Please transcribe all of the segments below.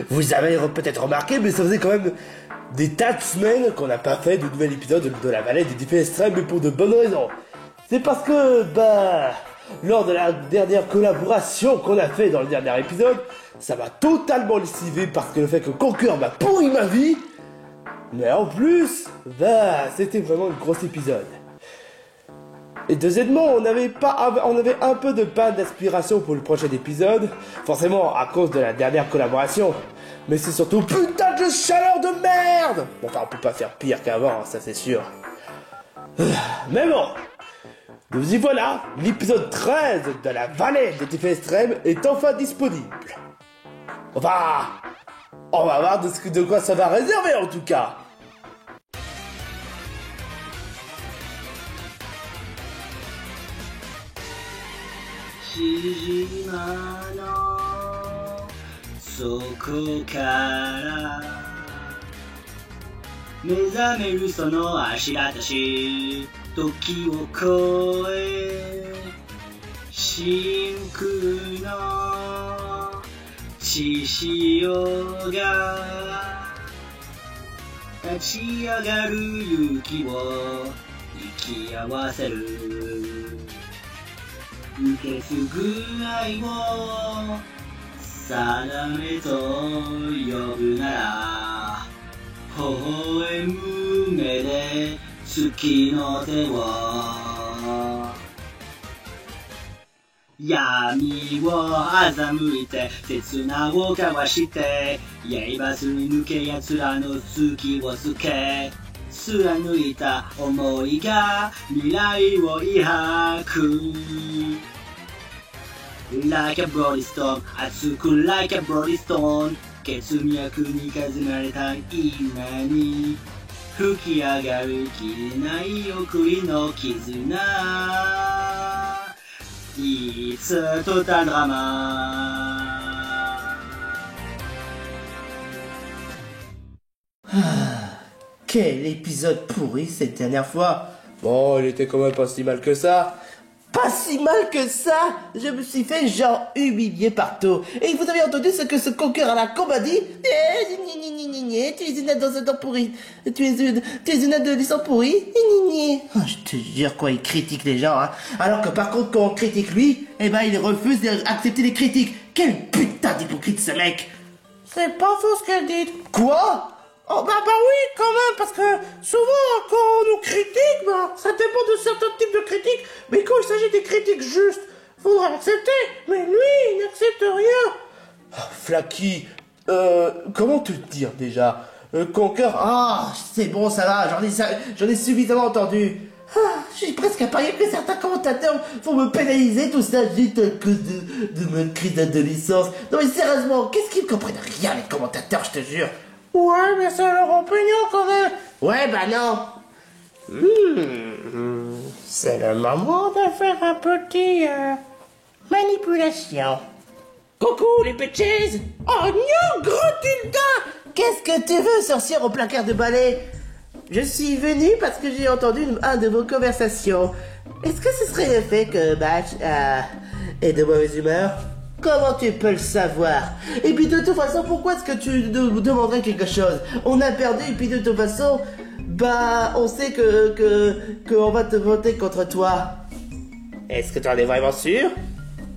Vous avez peut-être remarqué, mais ça faisait quand même des tas de semaines qu'on n'a pas fait de nouvel épisode de la vallée des défis extrêmes, mais pour de bonnes raisons. C'est parce que, lors de la dernière collaboration qu'on a fait dans le dernier épisode, ça m'a totalement lessivé parce que le fait que Conquer m'a pourri ma vie. Mais en plus, c'était vraiment un gros épisode. Et deuxièmement, on avait un peu de panne d'inspiration pour le prochain épisode, forcément à cause de la dernière collaboration. Mais c'est surtout putain de chaleur de merde. Bon, enfin, on peut pas faire pire qu'avant, ça c'est sûr. Mais bon, nous y voilà, l'épisode 13 de la vallée des défis extrêmes est enfin disponible. Enfin, on va voir de quoi ça va réserver en tout cas. Like a bloody storm, atsuku like a bloody stone. 血脈に数まれた今に吹き上がる切れない送りの絆。It's a total drama. Quel épisode pourri cette dernière fois. Bon, il était quand même pas si mal que ça. Pas si mal que ça. Je me suis fait genre humilier partout. Et vous avez entendu ce que ce Conquer à la combat dit? Tu es une adolescente pourrie. Tu es une adolescente pourrie. Je te jure quoi, il critique les gens, hein. Alors que par contre quand on critique lui, il refuse d'accepter les critiques. Quel putain d'hypocrite ce mec. C'est pas faux ce qu'elle dit. Quoi? Oh oui, quand même, parce que souvent, quand on nous critique, ça dépend de certains types de critiques, mais quand il s'agit des critiques justes, faudra l'accepter, mais lui, il n'accepte rien. Oh, Flaky, comment te le dire déjà? Conquer, c'est bon, ça va, j'en ai suffisamment entendu. J'ai presque à parier que certains commentateurs vont me pénaliser, tout ça juste à cause de ma crise d'adolescence. Non mais sérieusement, qu'est-ce qu'ils ne comprennent rien, les commentateurs, je te jure. Ouais, mais c'est leur opinion quand même. Ouais, non. C'est le moment de faire un petit manipulation. Coucou les bitches. Oh non, gros Tilda. Qu'est-ce que tu veux, sorcière au placard de balai? Je suis venu parce que j'ai entendu un de vos conversations. Est-ce que ce serait le fait que Batch est de mauvaise humeur? Comment tu peux le savoir? Et puis de toute façon, pourquoi est-ce que tu nous demanderais quelque chose? On a perdu et puis de toute façon, on sait qu'on va te voter contre toi. Est-ce que tu en es vraiment sûr?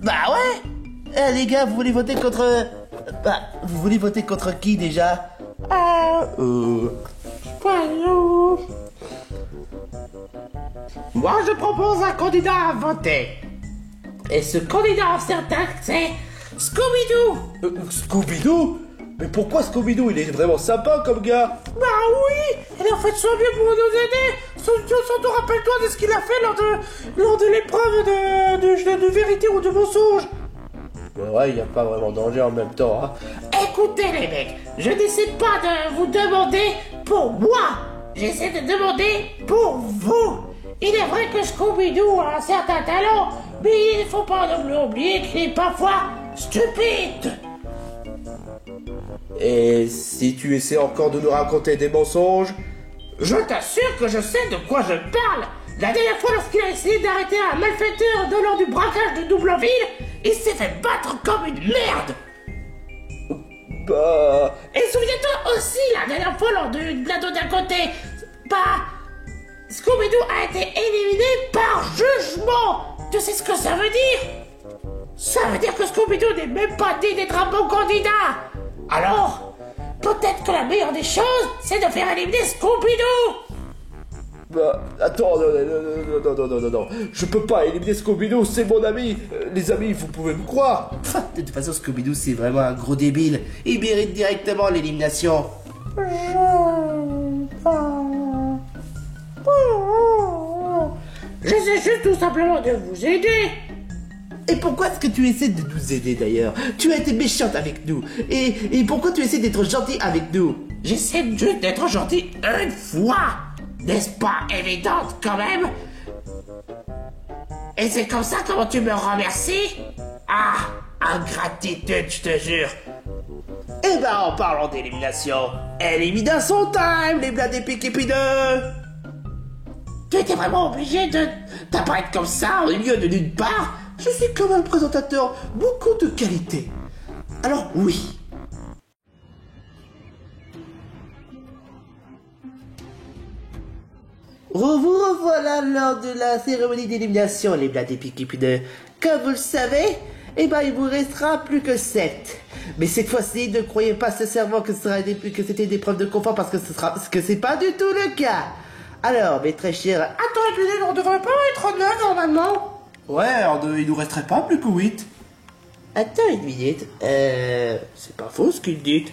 Ouais. Les gars, vous voulez voter contre... vous voulez voter contre qui déjà? Moi, je propose un candidat à voter. Et ce candidat en certain, c'est Scooby-Doo. Scooby-Doo? Mais pourquoi Scooby-Doo? Il est vraiment sympa comme gars. Oui, il a fait de son mieux pour nous aider. Surtout rappelle-toi de ce qu'il a fait lors de l'épreuve de vérité ou de mensonge. Ouais, il n'y a pas vraiment de danger en même temps, hein. Écoutez les mecs, je n'essaie pas de vous demander pour moi. J'essaie de demander pour vous. Il est vrai que Scooby-Doo a un certain talent, mais il ne faut pas oublier qu'il est parfois stupide. Et si tu essaies encore de nous raconter des mensonges? Je t'assure que je sais de quoi je parle. La dernière fois, lorsqu'il a essayé d'arrêter un malfaiteur de lors du braquage de Doublonville, il s'est fait battre comme une merde. Bah... Et souviens-toi aussi, la dernière fois, lors du plateau d'à côté, Scooby-Doo a été éliminé par jugement. Tu sais ce que ça veut dire? Ça veut dire que Scooby-Doo n'est même pas dit d'être un bon candidat. Alors, peut-être que la meilleure des choses, c'est de faire éliminer Scooby-Doo. Bah, attends, non, je peux pas éliminer Scooby-Doo, c'est mon ami. Les amis, vous pouvez me croire. De toute façon, Scooby-Doo, c'est vraiment un gros débile. Il mérite directement l'élimination. J'essaie juste tout simplement de vous aider. Et pourquoi est-ce que tu essaies de nous aider d'ailleurs? Tu as été méchante avec nous. Et pourquoi tu essaies d'être gentil avec nous? J'essaie juste d'être gentil une fois. N'est-ce pas évidente quand même? Et c'est comme ça comment tu me remercies? Ah, ingratitude, je te jure. Eh ben, en parlant d'élimination, élimination time, les blindés Pikipideux. Tu étais vraiment obligé d'apparaître comme ça au milieu de nulle part? Je suis comme un présentateur, beaucoup de qualité. Alors oui. Vous revoilà lors de la cérémonie d'élimination, les blindés Pikipideux. Comme vous le savez, eh ben il vous restera plus que 7. Mais cette fois-ci, ne croyez pas sincèrement que c'était des preuves de confort parce que c'est pas du tout le cas. Alors, mes très chers... Attends, on devrait pas être 9 normalement. Ouais, il nous resterait pas plus que 8. Attends une minute. C'est pas faux ce qu'il dit.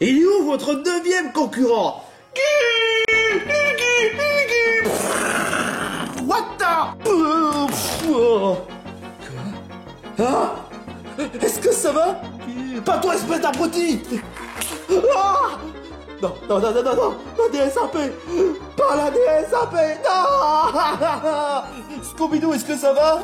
Il est où votre 9e concurrent? What the... Quoi? Ah? Est-ce que ça va? Pas toi, espèce d'abruti! Ah! Non, la DSAP! Pas la DSAP! Non! Scooby-Doo, est-ce que ça va?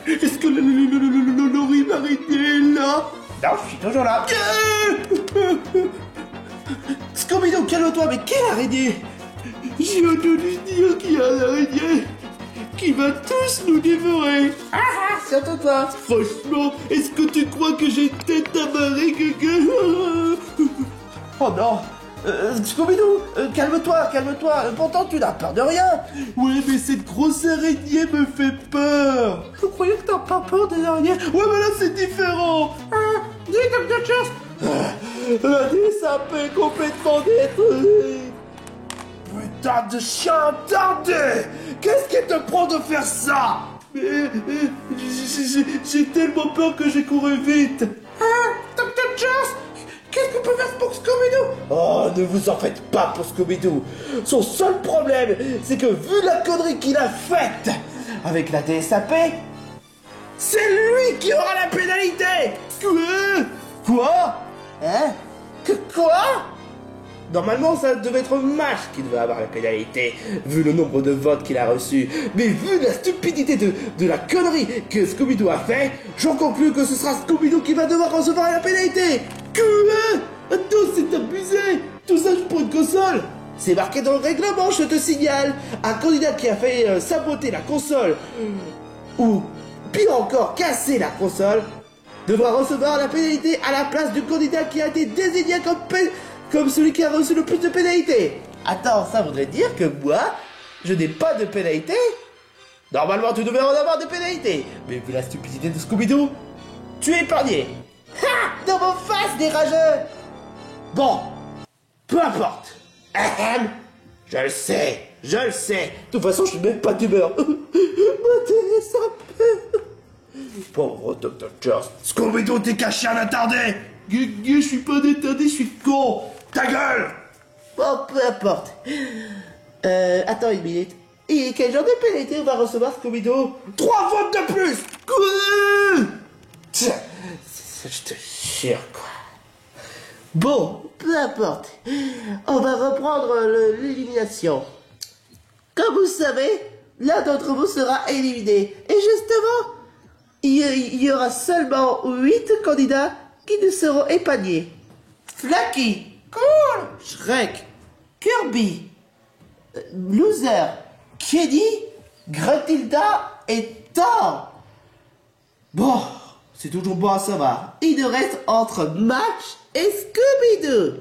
Est-ce que l'horrible araignée est là? Non, je suis toujours là! Scooby-Doo, calme-toi, mais quelle araignée? J'ai entendu dire qu'il y a une araignée qui va tous nous dévorer. Ah, surtout toi. Franchement, est-ce que tu crois que j'ai tête à marrer, Gugu? Oh non. Scooby-Doo, calme-toi. Pourtant, tu n'as peur de rien. Ouais, mais cette grosse araignée me fait peur. Je croyais que t'as pas peur des araignées. Ouais, mais là, c'est différent. Dis, Dr. Church. La DSAP est complètement détruite. Putain de chien attardé! Qu'est-ce qui te prend de faire ça? J'ai tellement peur que j'ai couru vite. Ah, Dr. Jones, qu'est-ce qu'on peut faire pour Scooby-Doo? Oh, ne vous en faites pas pour Scooby-Doo. Son seul problème, c'est que vu la connerie qu'il a faite avec la DSAP, c'est lui qui aura la pénalité. Quoi? Hein? Quoi? Normalement, ça devait être Mash qui devait avoir la pénalité, vu le nombre de votes qu'il a reçus. Mais vu la stupidité de la connerie que Scooby-Doo a fait, j'en conclus que ce sera Scooby-Doo qui va devoir recevoir la pénalité. Quoi? Attends, c'est abusé. Tout ça juste pour une console. C'est marqué dans le règlement, je te signale. Un candidat qui a fait saboter la console, ou pire encore, casser la console, devra recevoir la pénalité à la place du candidat qui a été désigné comme celui qui a reçu le plus de pénalités. Attends, ça voudrait dire que moi, je n'ai pas de pénalité? Normalement, tu devais en avoir des pénalités. Mais vu la stupidité de Scooby-Doo, tu es épargné. Ha! Dans vos faces, des rageux! Bon, peu importe. Je le sais. De toute façon, je suis même pas d'humeur. Pauvre Dr. Church. Scooby-Doo, t'es caché à l'attardé. Je suis pas détardé, je suis con. Ta gueule! Bon, peu importe. Attends une minute. Et quel genre de pénalité on va recevoir, Scooby-Doo? 3 votes de plus! Quoi? Tiens, je te jure, quoi. Bon, peu importe. On va reprendre l'élimination. Comme vous savez, l'un d'entre vous sera éliminé. Et justement, il y aura seulement 8 candidats qui ne seront épargnés. Flaky, Cool, Shrek, Kirby, Loser, Kenny, Gruntilda et Thor. Bon, c'est toujours bon à savoir. Il nous reste entre Mash et Scooby-Doo.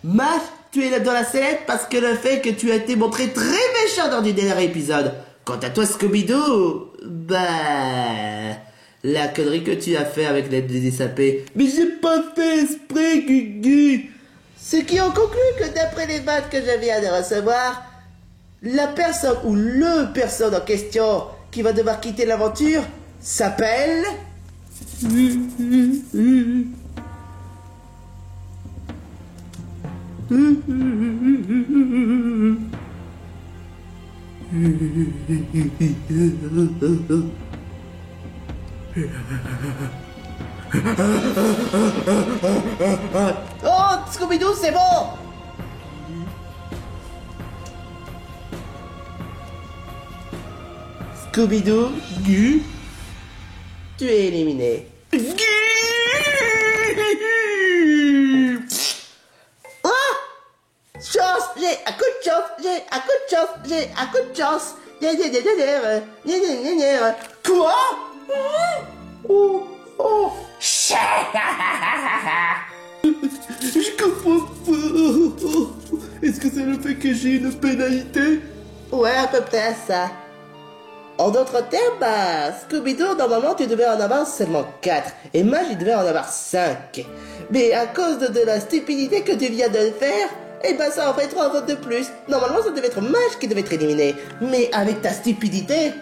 Mash, tu es là dans la sellette parce que le fait que tu as été montré très méchant dans du dernier épisode. Quant à toi, Scooby-Doo, la connerie que tu as fait avec l'aide des SAP. Mais j'ai pas fait esprit, Gugu. Ce qui en conclut que d'après les vannes que je viens de recevoir, la personne ou le personne en question qui va devoir quitter l'aventure s'appelle... Oh, Scooby-Doo, c'est bon! Scooby-Doo, Gu, tu es éliminé. Ah! Chance, j'ai un coup de chance, j'ai un coup de chance, j'ai un coup de chance. Quoi? Oh, oh. Je comprends pas. Est-ce que c'est le fait que j'ai une pénalité? Ouais, à peu près ça. En d'autres termes, Scooby-Doo, normalement, tu devais en avoir seulement 4. Et Mage, il devait en avoir 5. Mais à cause de la stupidité que tu viens de faire, ça en fait 3 votes de plus. Normalement, ça devait être Mage qui devait être éliminé. Mais avec ta stupidité,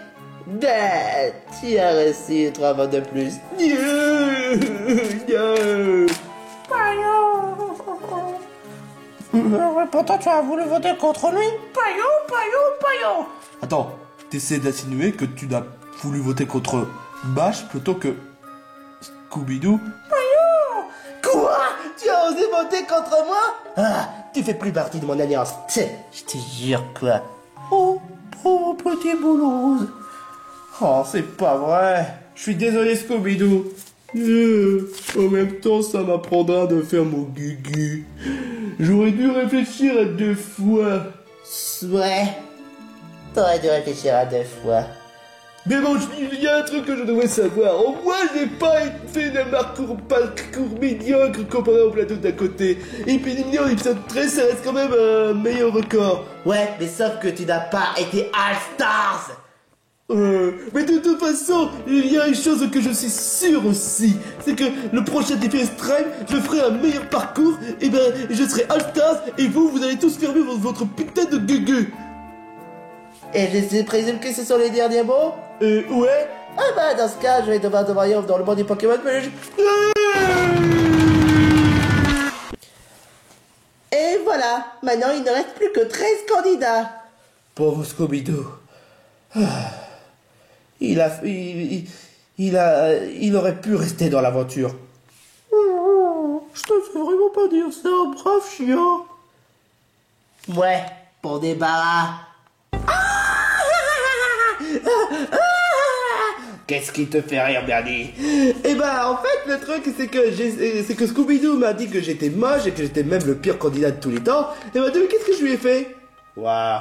tu as reçu 3 votes de plus. Pourtant, tu as voulu voter contre lui. Paillon. Attends, t'essaies d'insinuer que tu n'as voulu voter contre Mash plutôt que Scooby-Doo? Quoi? Tu as osé voter contre moi? Ah, tu fais plus partie de mon alliance. Je te jure, quoi. Oh, pauvre petit boulot. Oh, c'est pas vrai. Je suis désolé, Scooby-Doo. En même temps, ça m'apprendra de faire mon gugu. J'aurais dû réfléchir à 2 fois. Ouais. T'aurais dû réfléchir à 2 fois. Mais bon, il y a un truc que je devrais savoir. Au moins, j'ai pas fait un parcours médiocre comparé au plateau d'à côté. Et puis, l'épisode 13, ça reste quand même un meilleur record. Ouais, mais sauf que tu n'as pas été All-Stars. Mais de toute façon, il y a une chose que je suis sûr aussi, c'est que le prochain défi Extreme, je ferai un meilleur parcours, et je serai All-Stars, et vous allez tous fermer votre putain de gugu. Et je présume que ce sont les derniers mots? Ouais. Ah dans ce cas, je vais devoir te voyer dans le monde du Pokémon Plus. Et voilà, maintenant il ne reste plus que 13 candidats. Pauvre Scooby-Doo. Il aurait pu rester dans l'aventure. Je te fais vraiment pas dire ça, brave chien. Ouais, pour des barras. Qu'est-ce qui te fait rire, Bernie? En fait, le truc, c'est que Scooby-Doo m'a dit que j'étais moche et que j'étais même le pire candidat de tous les temps. Et qu'est-ce que je lui ai fait? Waouh.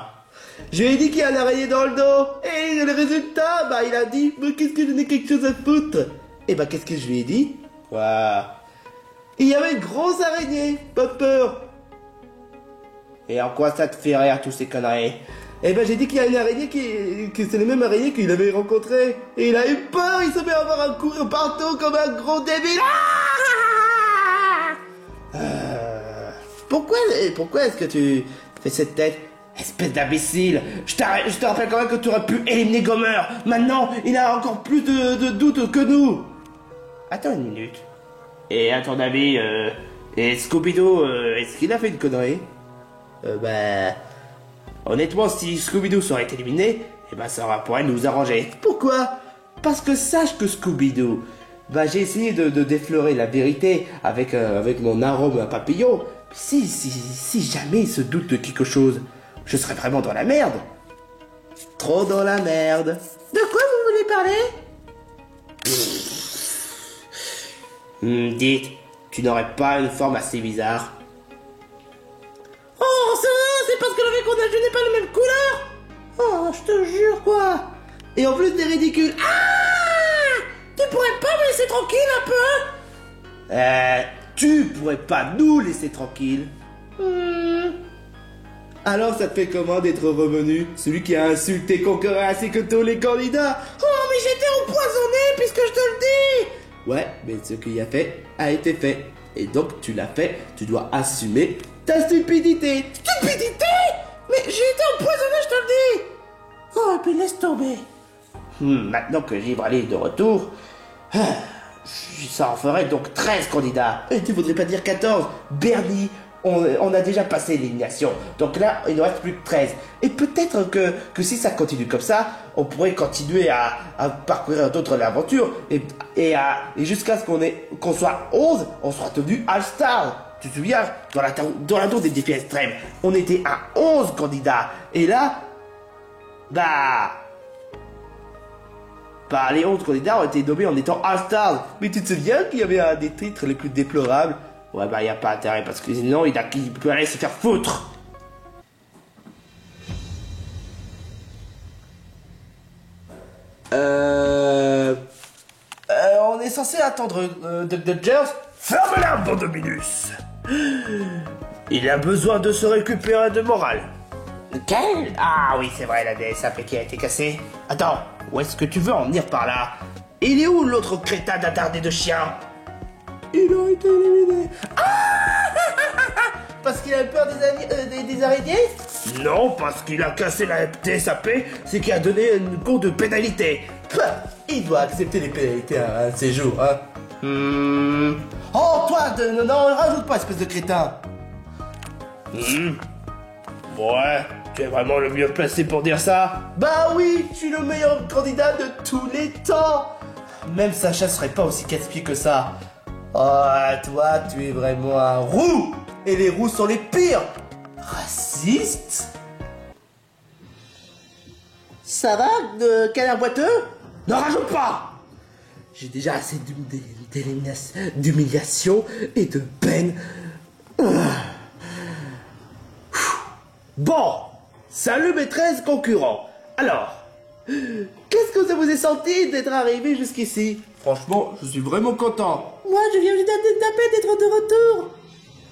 Je lui ai dit qu'il y a une araignée dans le dos. Et le résultat, il a dit, mais qu'est-ce que je n'ai quelque chose à foutre? Qu'est-ce que je lui ai dit? Waouh. Il y avait une grosse araignée, pas peur. Et en quoi ça te fait rire, tous ces conneries? J'ai dit qu'il y a une araignée que c'est les mêmes araignées qu'il avait rencontrées. Et il a eu peur, il se met à avoir un courir partout comme un gros débile. Pourquoi est-ce que tu fais cette tête? Espèce d'imbécile. Je te rappelle quand même que tu aurais pu éliminer Gomer. Maintenant, il a encore plus de doutes que nous. Attends une minute. Et à ton avis, Scooby-Doo, est-ce qu'il a fait une connerie? Honnêtement, si Scooby-Doo serait éliminé, ça pourrait nous arranger. Pourquoi? Parce que sache que Scooby-Doo, j'ai essayé de déflorer la vérité avec mon arôme à papillon. Si jamais il se doute de quelque chose, je serais vraiment dans la merde. Trop dans la merde. De quoi vous voulez parler? Dites, tu n'aurais pas une forme assez bizarre? Oh, ça, c'est parce que le mec qu'on a, je n'ai pas la même couleur. Oh, je te jure, quoi. Et en plus, t'es ridicule. Ah, tu pourrais pas me laisser tranquille un peu? Tu pourrais pas nous laisser tranquille? Alors ça te fait comment d'être revenu? Celui qui a insulté Conqueror ainsi que tous les candidats? Oh, mais j'étais empoisonné puisque je te le dis. Ouais, mais ce qu'il a fait a été fait. Et donc tu l'as fait, tu dois assumer ta stupidité. Stupidité? Mais j'ai été empoisonné, je te le dis. Oh, et puis laisse tomber. Maintenant que Givraltar est de retour, ça en ferait donc 13 candidats. Et tu voudrais pas dire 14? Bernie, on a déjà passé l'élimination. Donc là, il ne reste plus que 13. Et peut-être que si ça continue comme ça, on pourrait continuer à parcourir d'autres aventures. Et jusqu'à ce qu'on soit 11, on sera devenu All-Star. Tu te souviens, dans la tour des défis extrêmes, on était à 11 candidats. Et là, les 11 candidats ont été nommés en étant All-Stars. Mais tu te souviens qu'il y avait un des titres les plus déplorables? Ouais, y a pas intérêt, parce que sinon, il peut aller se faire foutre. On est censé attendre Duck Dodgers. Ferme-la, bande de minus. Il a besoin de se récupérer de morale. Quel? Ah oui, c'est vrai, la DSAP qui a été cassée. Attends, où est-ce que tu veux en venir par là? Il est où l'autre crétin d'attardé de chien? Il a été éliminé. Parce qu'il a peur des araignées? Non, parce qu'il a cassé la DSAP, c'est qu'il a donné un compte de pénalité. Il doit accepter les pénalités un de ces jours, hein. Oh, toi, non, rajoute pas, espèce de crétin. Ouais, tu es vraiment le mieux placé pour dire ça? Bah oui, je suis le meilleur candidat de tous les temps. Même Sacha serait pas aussi casse-pied que ça. Oh, toi, tu es vraiment un roux. Et les roux sont les pires. Raciste. Ça va, canard boiteux? Ne rajoute pas! J'ai déjà assez d'humiliation et de peine. Bon, salut mes 13 concurrents. Alors, qu'est-ce que ça vous est senti d'être arrivé jusqu'ici? Franchement, je suis vraiment content. Moi, je viens juste d'être de retour.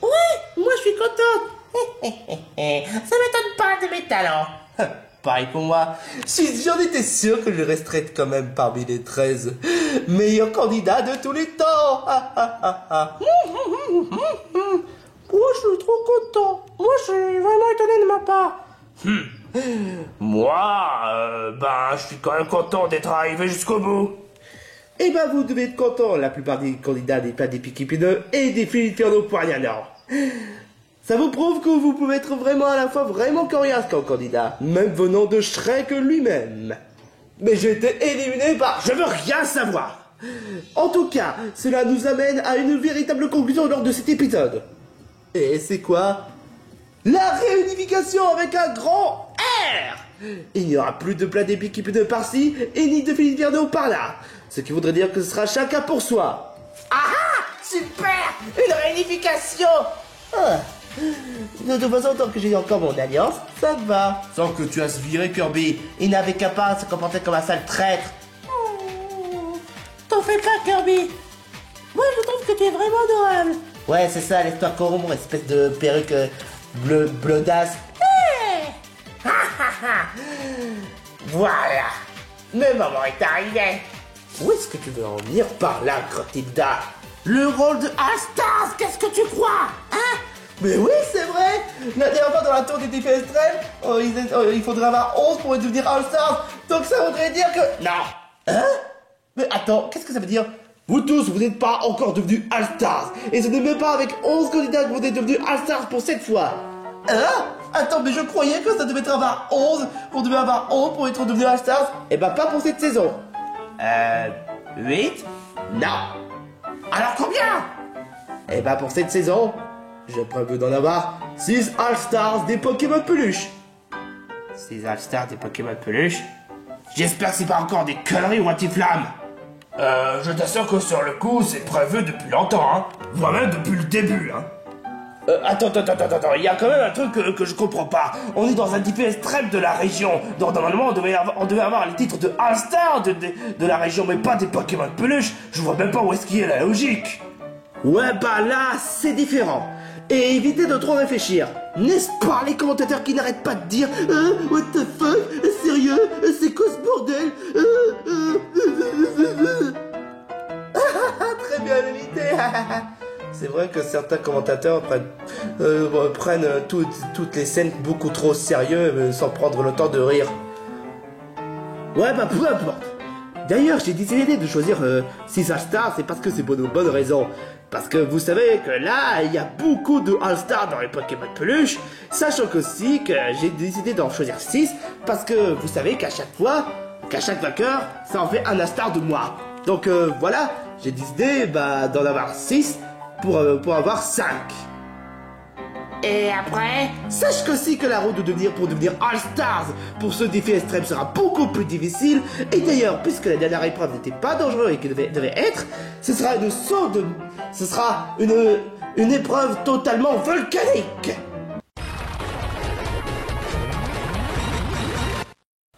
Ouais, moi, je suis contente. Ça m'étonne pas de mes talents. Pareil pour moi. Si j'en étais sûr que je resterais quand même parmi les 13 meilleurs candidats de tous les temps. Moi, je suis trop content. Moi, je suis vraiment étonné de ma part. Moi, je suis quand même content d'être arrivé jusqu'au bout. Eh ben, vous devez être content. La plupart des candidats n'est pas des piquipineux et des Philippe pour rien, non. Ça vous prouve que vous pouvez être vraiment à la fois vraiment coriace comme candidat, même venant de Shrek lui-même. Mais j'ai été éliminé par je veux rien savoir. En tout cas, cela nous amène à une véritable conclusion lors de cet épisode. Et c'est quoi? La réunification avec un grand R. Il n'y aura plus de plat d'épique de par-ci et ni de Philippe Viardot par-là. Ce qui voudrait dire que ce sera chacun pour soi. Ah, super. Une réunification. De toute façon, tant que j'ai encore mon alliance, ça te va. Sans que tu aies viré Kirby. Il n'avait qu'à pas se comporter comme un sale traître. T'en fais pas, Kirby. Moi, je trouve que tu es vraiment adorable. Ouais, c'est ça, laisse-toi corrompre, espèce de perruque bleudasse. Hey. Voilà. Le moment est arrivé. Où est-ce que tu veux en venir par là, Grotilda? Le rôle de All-Stars, qu'est-ce que tu crois? Hein? Mais oui, c'est vrai. La dernière fois dans la tour des défis extrêmes, il faudrait avoir 11 pour devenir All-Stars. Donc ça voudrait dire que... Non. Hein? Mais attends, qu'est-ce que ça veut dire? Vous tous, vous n'êtes pas encore devenus All-Stars. Et ce n'est même pas avec 11 candidats que vous êtes devenus All-Stars pour cette fois. Hein? Attends, mais je croyais que ça devait être avoir 11. On devait avoir 11 pour être devenu All-Stars. Eh ben pas pour cette saison. 8? Non. Alors combien? Eh ben pour cette saison, je prévois d'en avoir 6 All-Stars des Pokémon peluches. 6 All-Stars des Pokémon peluches? J'espère que c'est pas encore des conneries ou anti-flammes. Je t'assure que sur le coup, c'est prévu depuis longtemps, hein. Voire même depuis le début, hein. Attends, il y a quand même un truc que je comprends pas. On est dans un type extrême de la région. Donc normalement, on devait avoir les titres de All-Star de la région, mais pas des Pokémon de peluche. Je vois même pas où est-ce qu'il y a la logique. Ouais, bah là, c'est différent. Et évitez de trop réfléchir. N'est-ce pas les commentateurs qui n'arrêtent pas de dire what the fuck, sérieux, c'est quoi ce bordel Très bien l'idée. C'est vrai que certains commentateurs prennent toutes les scènes beaucoup trop au sérieux sans prendre le temps de rire. Ouais, bah peu importe. D'ailleurs, j'ai décidé de choisir 6 All-Stars, c'est parce que c'est pour de bonnes raisons. Parce que vous savez que là, il y a beaucoup de All-Stars dans les Pokémon peluche, sachant aussi que j'ai décidé d'en choisir 6, parce que vous savez qu'à chaque vainqueur, ça en fait un All-Star de moi. Donc voilà, j'ai décidé d'en avoir 6 pour avoir 5. Et après, sache qu'aussi que la route pour devenir All-Stars pour ce défi extrême sera beaucoup plus difficile. Et d'ailleurs, puisque la dernière épreuve n'était pas dangereuse et qu'elle devait être, ce sera une épreuve totalement volcanique.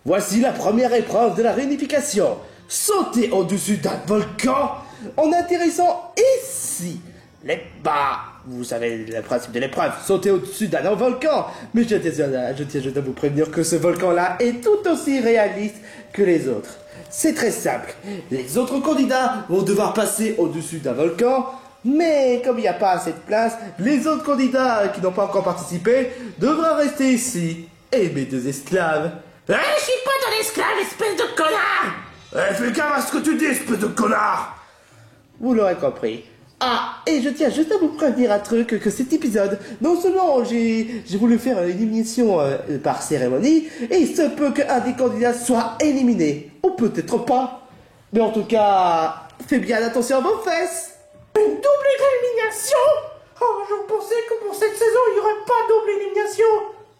Voici la première épreuve de la réunification. Sauter au-dessus d'un volcan en atterrissant ici. Vous savez le principe de l'épreuve, sauter au-dessus d'un volcan. Mais je tiens à vous prévenir que ce volcan-là est tout aussi réaliste que les autres. C'est très simple. Les autres candidats vont devoir passer au-dessus d'un volcan, mais comme il n'y a pas assez de place, les autres candidats qui n'ont pas encore participé devront rester ici. Et mes 2 esclaves... Je suis pas ton esclave, espèce de connard! Fais gaffe à ce que tu dis, espèce de connard! Vous l'aurez compris. Ah, et je tiens juste à vous prévenir un truc, que cet épisode, non seulement j'ai voulu faire une élimination par cérémonie, et il se peut qu'un des candidats soit éliminé, ou peut-être pas. Mais en tout cas, faites bien attention à vos fesses. Une double élimination? Oh, je pensais que pour cette saison, il n'y aurait pas double élimination.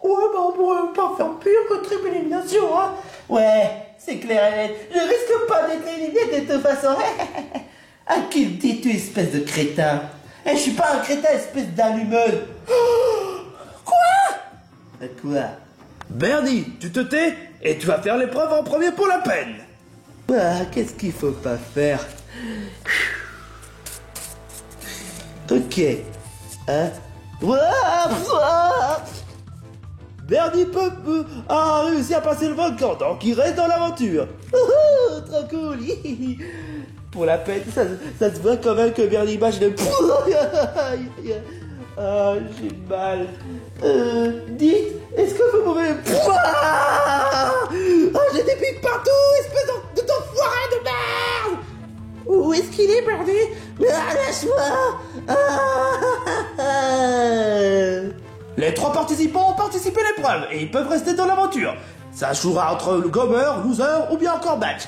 Ouais, on pourrait pas faire pire que triple élimination, hein. Ouais, c'est clair et net. Je risque pas d'être éliminé de toute façon. À qui le dis-tu, espèce de crétin? Je suis pas un crétin, espèce d'allumeuse. Quoi? Quoi? Bernie, tu te tais et tu vas faire l'épreuve en premier pour la peine. Qu'est-ce qu'il faut pas faire? Ok. Hein? Bernie a réussi à passer le volcan, donc il reste dans l'aventure. Trop cool. Pour la peine, ça se voit quand même que Bernie Bash le... j'ai mal. Dites, est-ce que vous pouvez... j'ai des pics partout, espèce d'enfoiré de merde. Où est-ce qu'il est, Bernie? Lâche-moi. Les 3 participants ont participé à l'épreuve et ils peuvent rester dans l'aventure. Ça jouera entre le Gomer, Loser ou bien encore Match.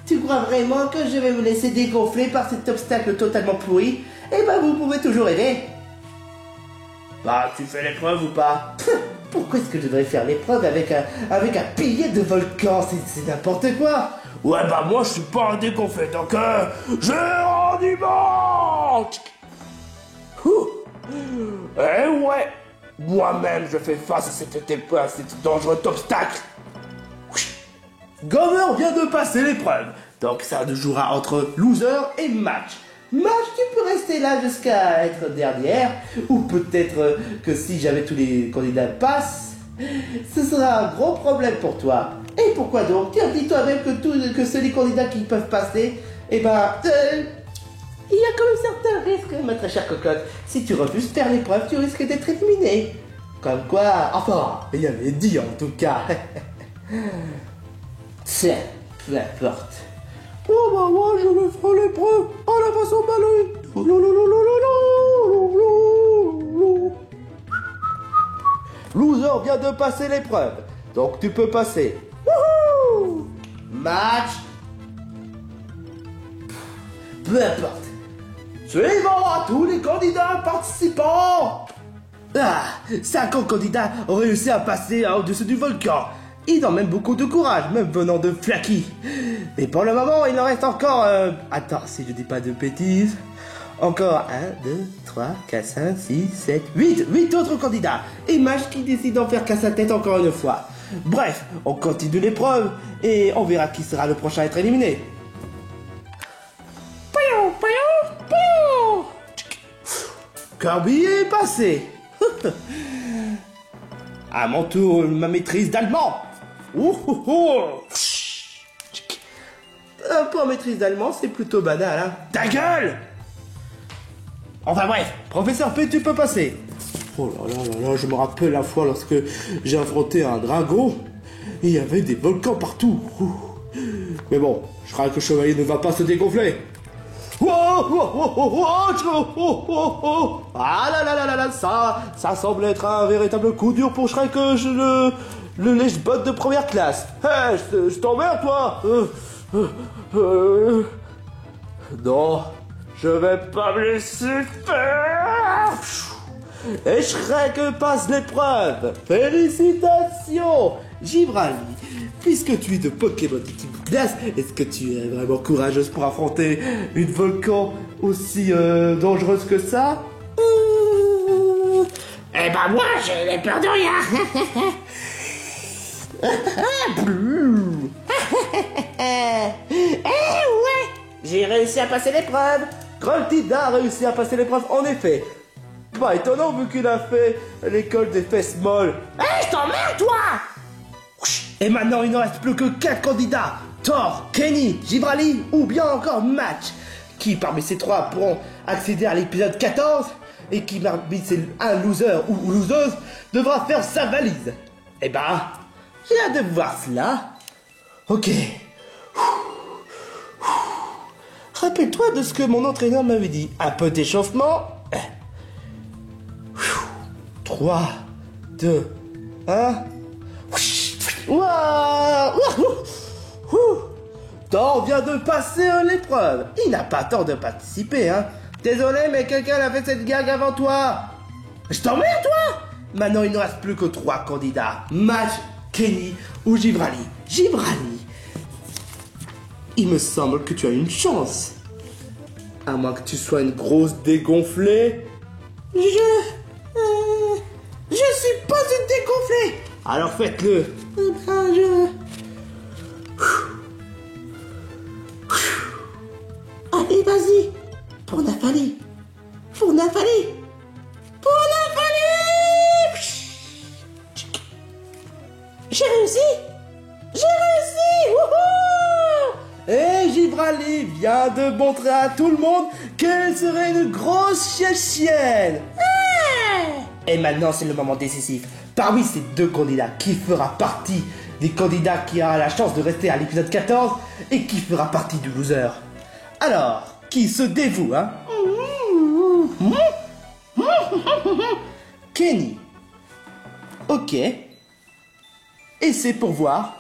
Tu crois vraiment que je vais vous laisser dégonfler par cet obstacle totalement pourri? Vous pouvez toujours aider. Tu fais l'épreuve ou pas? Pourquoi est-ce que je devrais faire l'épreuve avec un pilier de volcan? C'est n'importe quoi. Ouais, moi je suis pas un dégonflé, donc je rends du manque. Eh ouais, moi-même je fais face à cet dangereux obstacle. Gomer vient de passer l'épreuve, donc ça jouera entre Loser et Match. Match, tu peux rester là jusqu'à être dernière, ou peut-être que si jamais tous les candidats passent, ce sera un gros problème pour toi. Et pourquoi donc? Tiens, dis-toi même que c'est les candidats qui peuvent passer, il y a quand même certains risques, ma très chère cocotte. Si tu refuses de faire l'épreuve, tu risques d'être éliminé. Comme quoi, enfin, il y avait dit en tout cas. Tiens, peu importe. Moi je me ferai l'épreuve à la façon ballon. Loser vient de passer l'épreuve, donc tu peux passer. Wouhou! Match. Peu importe. Suivant à tous les candidats participants. 50 candidats ont réussi à passer au-dessus du volcan. Ils ont même beaucoup de courage, même venant de Flaky. Mais pour le moment, il en reste encore... Attends, si je dis pas de bêtises... Encore 1, 2, 3, 4, 5, 6, 7, 8. 8 autres candidats. Et Match qui décide d'en faire qu'à sa tête encore une fois. Bref, on continue l'épreuve et on verra qui sera le prochain à être éliminé. Kirby est passé. À mon tour, ma maîtrise d'allemand. Pour maîtrise d'allemand, c'est plutôt banal, hein. Ta gueule! Enfin bref, professeur P, tu peux passer. Oh là là là là, je me rappelle la fois lorsque j'ai affronté un dragon, et il y avait des volcans partout. Mais bon, je crois que le chevalier ne va pas se dégonfler. Ah là là là là là, ça semble être un véritable coup dur pour Shrek, le lèche-bot de première classe. Hé, je t'emmerde, toi. Non, je vais pas me laisser faire. Et Shrek passe l'épreuve. Félicitations, Givrali. Puisque tu es de Pokémon de type glace, est-ce que tu es vraiment courageuse pour affronter une volcan aussi dangereuse que ça? Eh ben moi, j'ai peur de rien. Ouais, j'ai réussi à passer l'épreuve. Groltida a réussi à passer l'épreuve, en effet. Pas étonnant vu qu'il a fait l'école des fesses molles. Je t'emmerde, toi. Et maintenant, il ne reste plus que 4 candidats. Thor, Kenny, Givrali ou bien encore Match. Qui parmi ces 3 pourront accéder à l'épisode 14 et qui parmi ces un loser ou loseuse devra faire sa valise. Eh ben, j'ai hâte de voir cela. Ok. Rappelle-toi de ce que mon entraîneur m'avait dit. Un peu d'échauffement. 3, 2, 1... Waouh! Thor vient de passer l'épreuve. Il n'a pas tort de participer, hein. Désolé, mais quelqu'un a fait cette gag avant toi. Je t'emmerde, toi. Maintenant, il ne reste plus que 3 candidats. Match, Kenny ou Givrali. Givrali, il me semble que tu as une chance. À moins que tu sois une grosse dégonflée. Je suis pas une dégonflée. Alors faites-le. Allez, vas-y. Pour Nathalie. Pour Nathalie. Pour Nathalie. J'ai réussi. J'ai réussi. Wouhou! Et Givrali vient de montrer à tout le monde qu'elle serait une grosse chienne. Et maintenant, c'est le moment décisif. Parmi ces 2 candidats, qui fera partie des candidats qui aura la chance de rester à l'épisode 14 et qui fera partie du loser? Alors, qui se dévoue, hein? Kenny. Ok. Et c'est pour voir.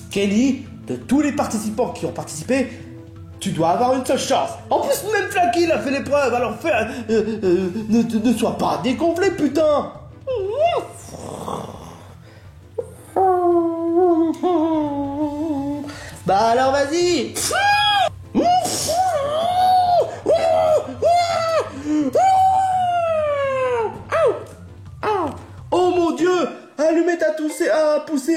Kenny, de tous les participants qui ont participé, tu dois avoir une seule chance. En plus, même Flaky il a fait l'épreuve, alors ne sois pas dégonflé, putain. Bah alors vas-y. Oh mon Dieu, Allumette a poussé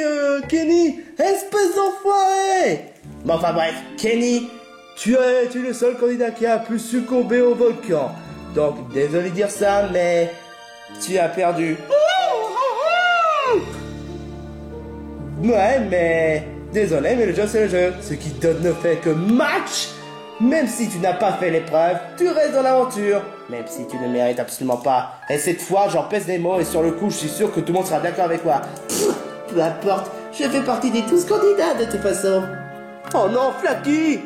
Kenny, espèce d'enfoiré. Bon, enfin bref, Kenny, tu es le seul candidat qui a pu succomber au volcan. Donc, désolé de dire ça, mais tu as perdu. Ouais, mais désolé, mais le jeu c'est le jeu. Ce qui donne le fait que Match, même si tu n'as pas fait l'épreuve, tu restes dans l'aventure. Même si tu ne mérites absolument pas. Et cette fois, j'en pèse les mots et sur le coup, je suis sûr que tout le monde sera d'accord avec moi. Peu importe, je fais partie des 12 candidats de toute façon. Oh non, Flaky.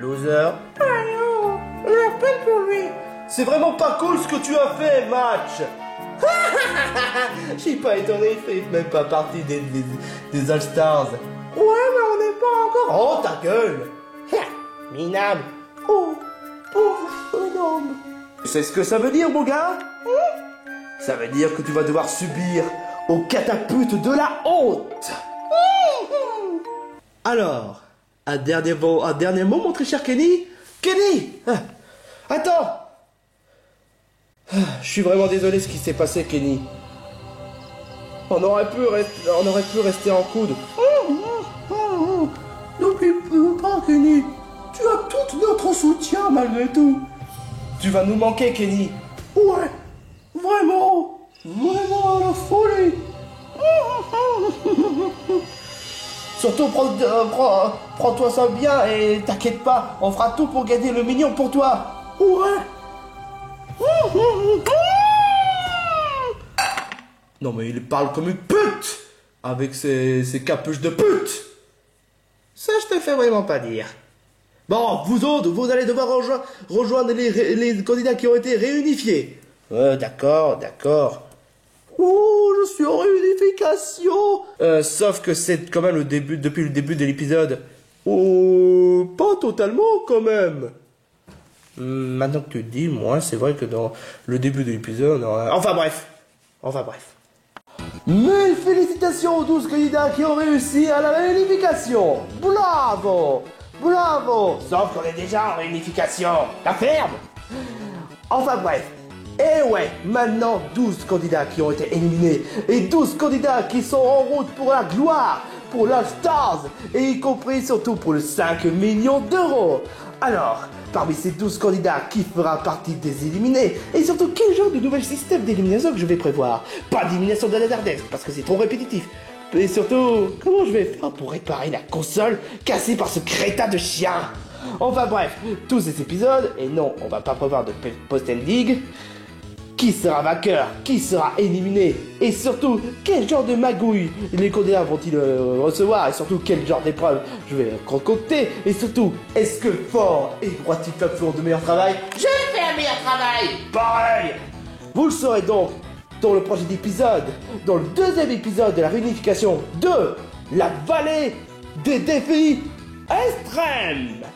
Loser. La peine pour lui. C'est vraiment pas cool ce que tu as fait, Match. Je suis pas étonné, il fait même pas partie des All-Stars. Ouais, mais on n'est pas encore... Oh, ta gueule. Minable. Oh, pauvre bonhomme. sais ce que ça veut dire, mon gars? Ça veut dire que tu vas devoir subir aux catapultes de la honte. Alors, un dernier mot, mon très cher Kenny? Kenny! Attends! Je suis vraiment désolé ce qui s'est passé, Kenny. On aurait pu rester en coude. N'oublie pas, Kenny. Tu as tout notre soutien malgré tout. Tu vas nous manquer, Kenny. Ouais, vraiment à la folie. Surtout, prends-toi ça bien et t'inquiète pas, on fera tout pour gagner le million pour toi. Ouais. Non mais il parle comme une pute, avec ses capuches de pute. Ça je te fais vraiment pas dire. Bon, vous autres, vous allez devoir rejoindre les candidats qui ont été réunifiés. D'accord. Oh, je suis en réunification. Sauf que c'est quand même depuis le début de l'épisode. Oh, pas totalement quand même. Maintenant que tu le dis, moi, c'est vrai que dans le début de l'épisode... Enfin bref. Mille félicitations aux 12 candidats qui ont réussi à la réunification. Bravo. Sauf qu'on est déjà en réunification. La ferme. Enfin bref. Et ouais, maintenant 12 candidats qui ont été éliminés et 12 candidats qui sont en route pour la gloire, pour la Stars, et y compris surtout pour le 5 millions d'euros. Alors, parmi ces 12 candidats, qui fera partie des éliminés? Et surtout, quel genre de nouvel système d'élimination que je vais prévoir? Pas d'élimination de Laserdisc, parce que c'est trop répétitif. Et surtout, comment je vais faire pour réparer la console cassée par ce crétin de chien? Enfin bref, tous ces épisodes, et non, on va pas prévoir de post-ending. Qui sera vainqueur? Qui sera éliminé? Et surtout, quel genre de magouille les candidats vont-ils recevoir? Et surtout, quel genre d'épreuve je vais concocter? Et surtout, est-ce que Ford et Droit-il Club feront de meilleur travail? Je fais un meilleur travail. Pareil. Vous le saurez donc dans le prochain épisode, dans le deuxième épisode de la réunification de la vallée des défis extrêmes.